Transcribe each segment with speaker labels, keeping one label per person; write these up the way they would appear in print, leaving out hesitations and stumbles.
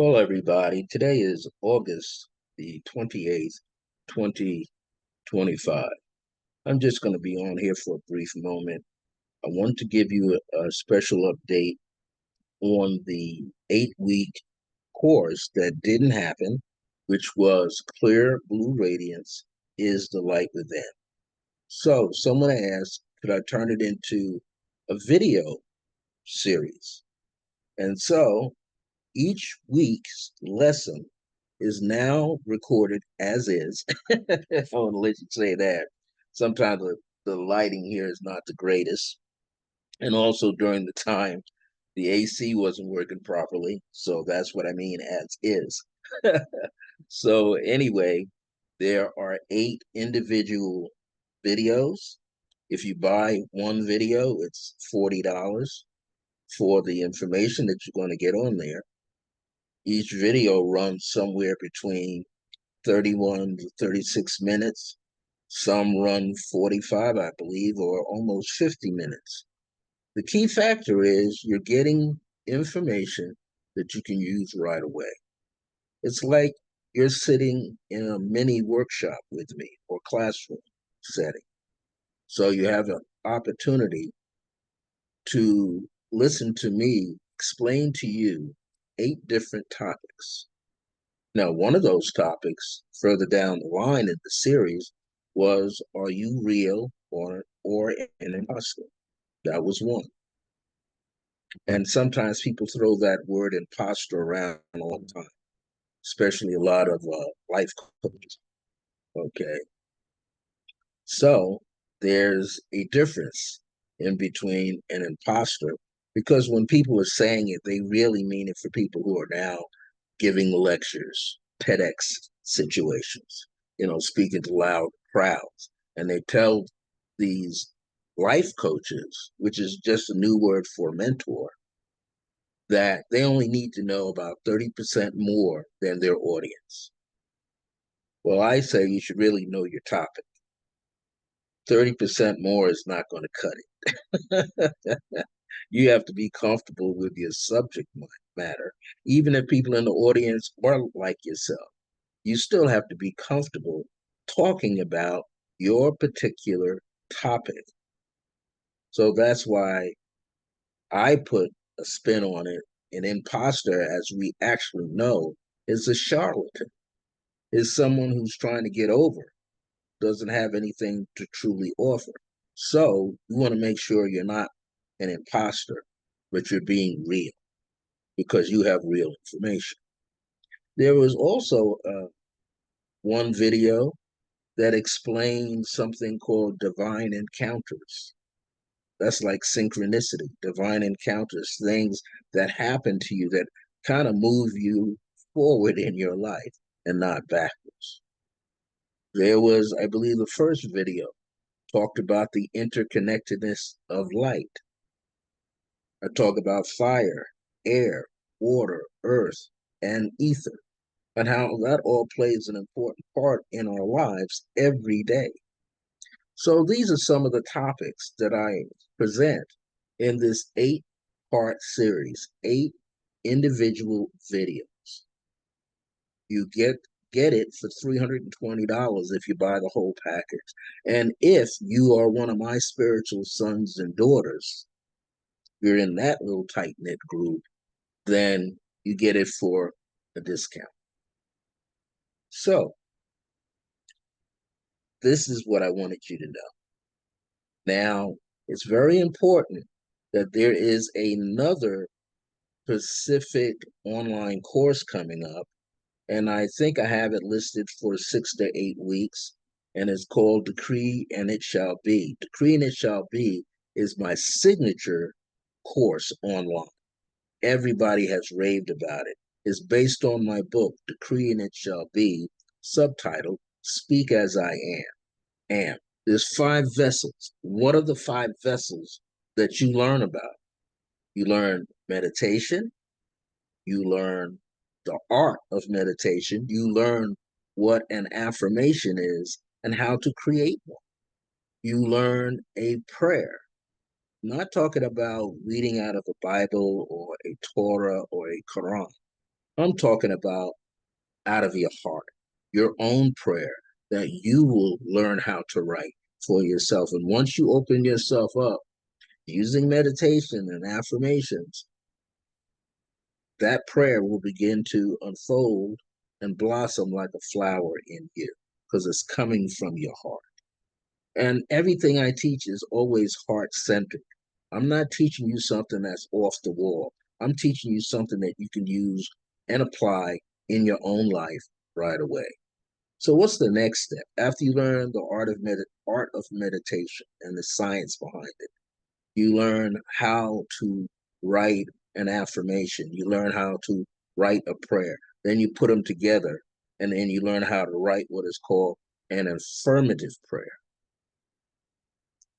Speaker 1: Well, everybody, today is August the 28th, 2025. I'm just going to be on here for a brief moment. I want to give you a special update on the 8-week course that didn't happen, which was Clear Blue Radiance is the Light Within. So someone asked, could I turn it into a video series? And so each week's lesson is now recorded as is. If I want to let you say that. Sometimes the lighting here is not the greatest. And also during the time, the AC wasn't working properly. So that's what I mean as is. So anyway, there are 8 individual videos. If you buy one video, it's $40 for the information that you're going to get on there. Each video runs somewhere between 31 to 36 minutes. Some run 45, I believe, or almost 50 minutes. The key factor is you're getting information that you can use right away. It's like you're sitting in a mini workshop with me or classroom setting. So you have an opportunity to listen to me explain to you 8 different topics. Now, one of those topics further down the line in the series was, are you real or an imposter? That was one. And sometimes people throw that word imposter around all the time, especially a lot of life coaches. Okay. So there's a difference in between an imposter, because when people are saying it, they really mean it for people who are now giving lectures, TEDx situations, speaking to loud crowds. And they tell these life coaches, which is just a new word for mentor, that they only need to know about 30% more than their audience. Well, I say you should really know your topic. 30% more is not going to cut it. You have to be comfortable with your subject matter. Even if people in the audience are like yourself, you still have to be comfortable talking about your particular topic. So that's why I put a spin on it. An imposter, as we actually know, is a charlatan, is someone who's trying to get over, doesn't have anything to truly offer. So you want to make sure you're not an imposter, but you're being real because you have real information. There was also one video that explains something called divine encounters. That's like synchronicity, divine encounters, things that happen to you that kind of move you forward in your life and not backwards. There was, I believe, the first video talked about the interconnectedness of light. I talk about fire, air, water, earth, and ether, and how that all plays an important part in our lives every day. So these are some of the topics that I present in this 8-part series, 8 individual videos. You get it for $320 if you buy the whole package. And if you are one of my spiritual sons and daughters, you're in that little tight-knit group, then you get it for a discount. So this is what I wanted you to know. Now, it's very important that there is another specific online course coming up, and I think I have it listed for 6 to 8 weeks, and it's called Decree and It Shall Be. Decree and It Shall Be is my signature course online. Everybody has raved about it. It's based on my book, Decree and It Shall Be, subtitled Speak as I Am. There's 5 vessels. What are the 5 vessels that you learn about? You learn meditation. You learn the art of meditation. You learn what an affirmation is and how to create one. You learn a prayer. I'm not talking about reading out of a Bible or a Torah or a Quran. I'm talking about out of your heart, your own prayer that you will learn how to write for yourself. And once you open yourself up using meditation and affirmations, that prayer will begin to unfold and blossom like a flower in you because it's coming from your heart. And everything I teach is always heart centered. I'm not teaching you something that's off the wall. I'm teaching you something that you can use and apply in your own life right away. So what's the next step? After you learn the art of meditation and the science behind it, you learn how to write an affirmation. You learn how to write a prayer. Then you put them together, and then you learn how to write what is called an affirmative prayer.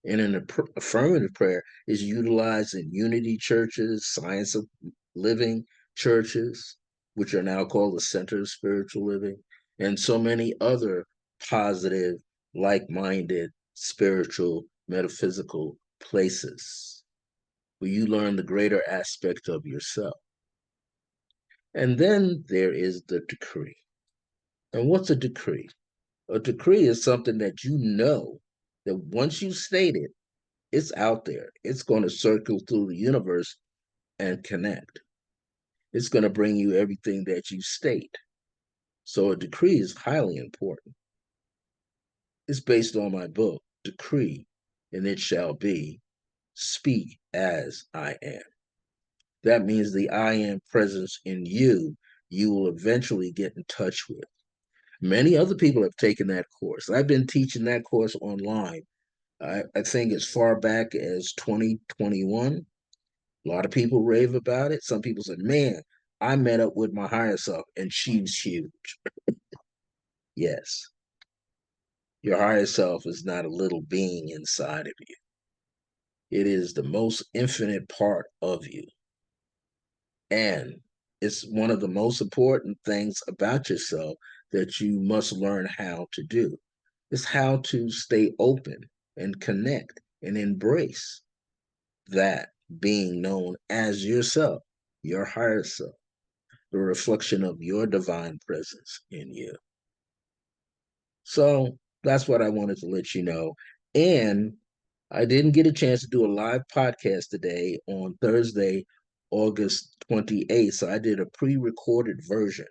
Speaker 1: And an affirmative prayer is utilized in unity churches, science of living churches, which are now called the Center of Spiritual Living, and so many other positive, like-minded, spiritual, metaphysical places where you learn the greater aspect of yourself. And then there is the decree. And what's a decree? A decree is something that you know that once you state it, it's out there. It's going to circle through the universe and connect. It's going to bring you everything that you state. So a decree is highly important. It's based on my book, Decree, and It Shall Be, Speak as I Am. That means the I am presence in you, you will eventually get in touch with. Many other people have taken that course. I've been teaching that course online. I think as far back as 2021. A lot of people rave about it. Some people say, man, I met up with my higher self and she's huge. Yes, your higher self is not a little being inside of you. It is the most infinite part of you. And it's one of the most important things about yourself that you must learn how to do. It's how to stay open and connect and embrace that being known as yourself, your higher self, the reflection of your divine presence in you. So that's what I wanted to let you know. And I didn't get a chance to do a live podcast today on Thursday, August 28th. So I did a pre recorded version.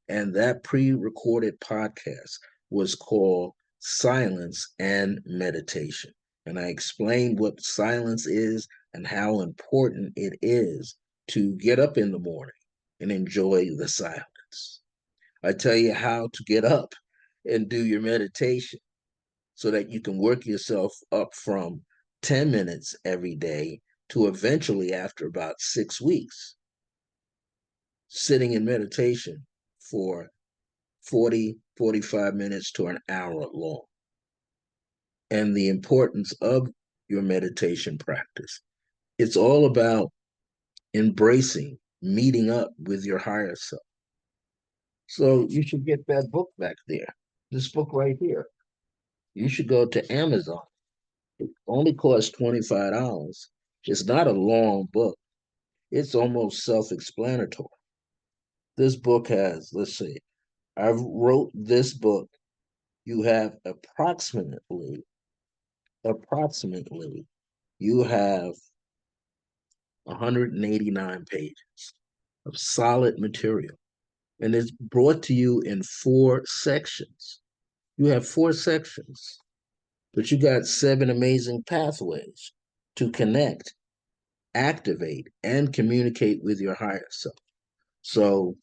Speaker 1: And that pre recorded podcast was called Silence and Meditation. And I explained what silence is and how important it is to get up in the morning and enjoy the silence. I tell you how to get up and do your meditation so that you can work yourself up from 10 minutes every day to eventually, after about 6 weeks, sitting in meditation for 40, 45 minutes to an hour long. And the importance of your meditation practice. It's all about embracing, meeting up with your higher self. So you should get that book back there, this book right here. You should go to Amazon. It only costs $25. It's not a long book. It's almost self-explanatory. This book has, let's see, I wrote this book. You have approximately, you have 189 pages of solid material. And it's brought to you in 4 sections. You have 4 sections, but you got 7 amazing pathways to connect, activate, and communicate with your higher self. So,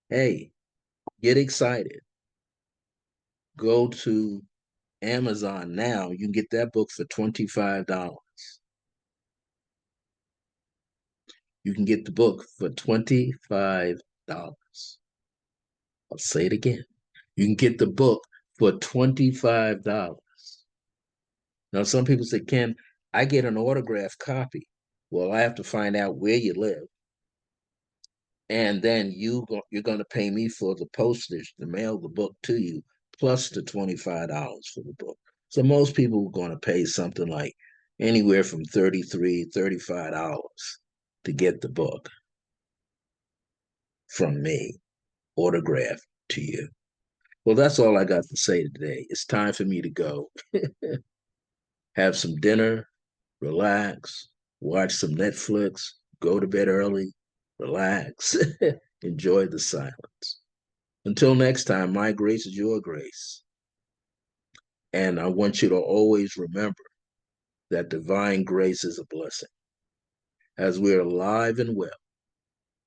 Speaker 1: hey, get excited. Go to Amazon now. You can get that book for $25. You can get the book for $25. I'll say it again. You can get the book for $25. Now, some people say, Ken, I get an autographed copy. Well, I have to find out where you live. And then you're going to pay me for the postage to mail the book to you, plus the $25 for the book. So most people are going to pay something like anywhere from $33, $35 to get the book. from me, autographed to you. Well, that's all I got to say today. It's time for me to go. Have some dinner, relax, watch some Netflix, go to bed early, relax, enjoy the silence. Until next time, my grace is your grace. And I want you to always remember that divine grace is a blessing as we're alive and well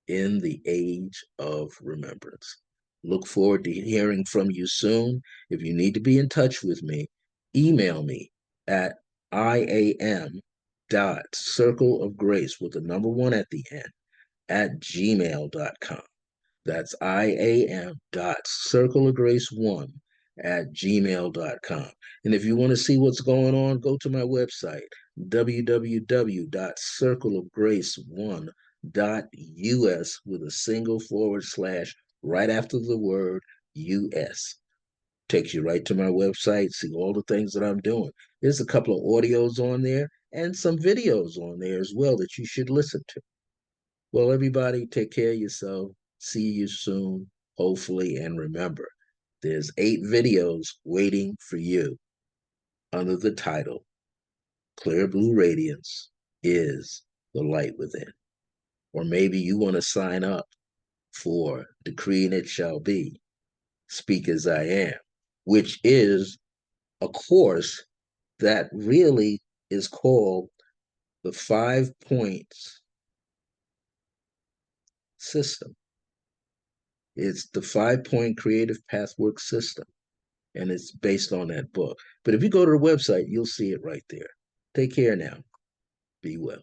Speaker 1: in the age of remembrance. Look forward to hearing from you soon. If you need to be in touch with me, email me at iam.circleofgrace with the number one at the end at gmail.com. That's iam.circleofgrace1 at gmail.com. And if you want to see what's going on, go to my website, www.circleofgrace1.us with a single forward slash right after the word US. Takes you right to my website, see all the things that I'm doing. There's a couple of audios on there and some videos on there as well that you should listen to. Well, everybody, take care of yourself. See you soon, hopefully. And remember, there's 8 videos waiting for you under the title Clear Blue Radiance is the Light Within. Or maybe you want to sign up for Decree and It Shall Be, Speak as I Am, which is a course that really is called the 5 Points System. It's the 5-point Creative Pathwork System, and it's based on that book. But if you go to the website, you'll see it right there. Take care now. Be well.